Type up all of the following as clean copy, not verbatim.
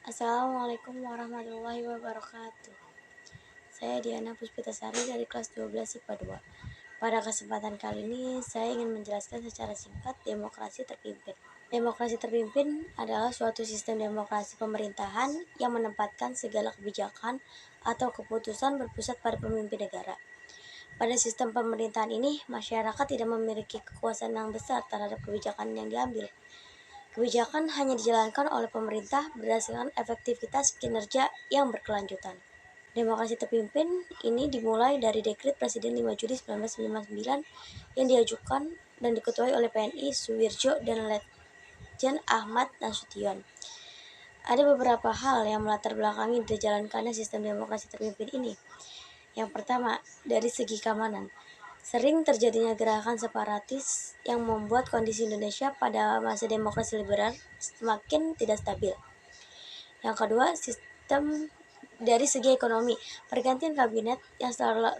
Assalamualaikum warahmatullahi wabarakatuh. Saya Diana Puspitasari dari kelas 12 IPA 2. Pada kesempatan kali ini, saya ingin menjelaskan secara singkat demokrasi terpimpin. Demokrasi terpimpin adalah suatu sistem demokrasi pemerintahan yang menempatkan segala kebijakan atau keputusan berpusat pada pemimpin negara. Pada sistem pemerintahan ini, masyarakat tidak memiliki kekuasaan yang besar terhadap kebijakan yang diambil. Kebijakan hanya dijalankan oleh pemerintah berdasarkan efektivitas kinerja yang berkelanjutan. Demokrasi terpimpin ini dimulai dari Dekret Presiden 5 Juli 1959 yang diajukan dan diketuai oleh PNI Suwirjo dan Letjen Ahmad Nasution. Ada beberapa hal yang melatar belakangi dijalankannya sistem demokrasi terpimpin ini. Yang pertama, dari segi keamanan. Sering terjadinya gerakan separatis yang membuat kondisi Indonesia pada masa demokrasi liberal semakin tidak stabil. Yang kedua, sistem dari segi ekonomi. Pergantian kabinet yang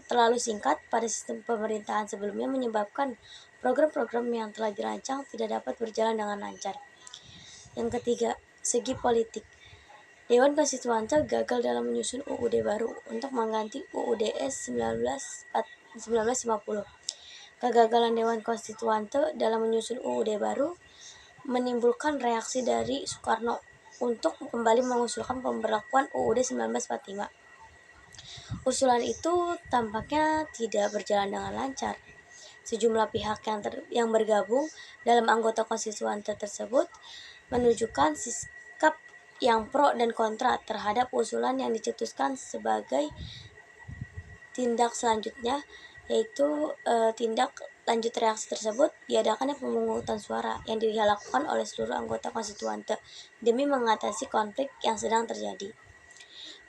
terlalu singkat pada sistem pemerintahan sebelumnya menyebabkan program-program yang telah dirancang tidak dapat berjalan dengan lancar. Yang ketiga, segi politik. Dewan Konstituante gagal dalam menyusun UUD baru untuk mengganti UUDS 1950. Kegagalan Dewan Konstituante dalam menyusun UUD baru menimbulkan reaksi dari Soekarno untuk kembali mengusulkan pemberlakuan UUD 1945. Usulan itu tampaknya tidak berjalan dengan lancar. Sejumlah pihak yang bergabung dalam anggota konstituante tersebut menunjukkan sikap yang pro dan kontra terhadap usulan yang dicetuskan sebagai tindak selanjutnya, yaitu tindak lanjut reaksi tersebut diadakannya pemungutan suara yang dilakukan oleh seluruh anggota konstituante demi mengatasi konflik yang sedang terjadi.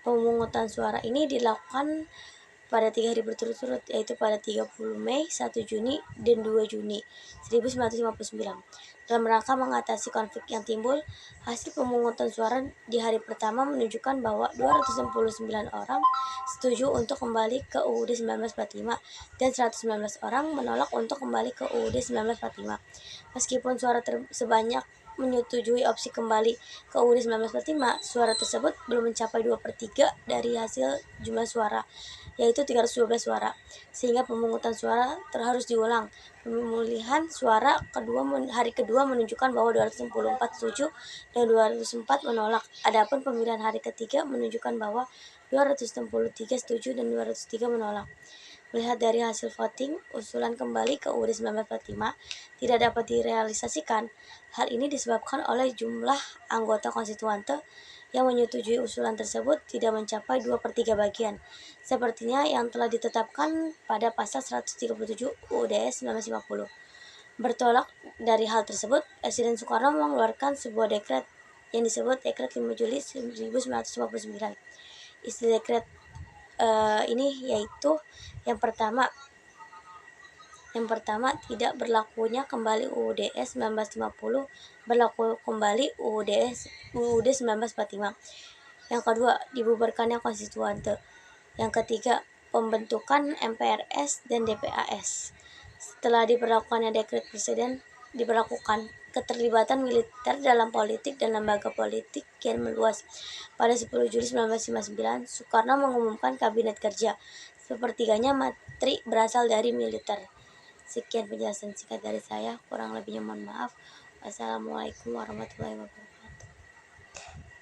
Pemungutan suara ini dilakukan pada 3 hari berturut-turut, yaitu pada 30 Mei, 1 Juni, dan 2 Juni 1959. Dalam rangka mengatasi konflik yang timbul, hasil pemungutan suara di hari pertama menunjukkan bahwa 269 orang setuju untuk kembali ke UUD 1945 dan 119 orang menolak untuk kembali ke UUD 1945. Meskipun suara sebanyak menyetujui opsi kembali ke UUD 1945, suara tersebut belum mencapai 2/3 dari hasil jumlah suara, yaitu 312 suara, sehingga pemungutan suara harus diulang. Pemulihan suara hari kedua menunjukkan bahwa 264 setuju dan 204 menolak. Adapun pemilihan hari ketiga menunjukkan bahwa 263 setuju dan 203 menolak. Melihat dari hasil voting, usulan kembali ke UUD 1945 tidak dapat direalisasikan. Hal ini disebabkan oleh jumlah anggota konstituante yang menyetujui usulan tersebut tidak mencapai 2/3 bagian, sepertinya yang telah ditetapkan pada pasal 137 UUDS 1950. Bertolak dari hal tersebut, Presiden Soekarno mengeluarkan sebuah dekret yang disebut Dekret 5 Juli 1959. Isi dekret ini yaitu yang pertama, tidak berlakunya kembali UUDS 1950, berlaku kembali UUD 1945. Yang kedua, dibubarkannya konstituante. Yang ketiga, pembentukan MPRS dan DPAS. Setelah diberlakukannya dekret presiden, diberlakukan keterlibatan militer dalam politik dan lembaga politik kian meluas. Pada 10 Juli 1959, Soekarno mengumumkan kabinet kerja. Sepertiganya menteri berasal dari militer. Sekian penjelasan singkat dari saya, kurang lebihnya mohon maaf. Wassalamualaikum warahmatullahi wabarakatuh.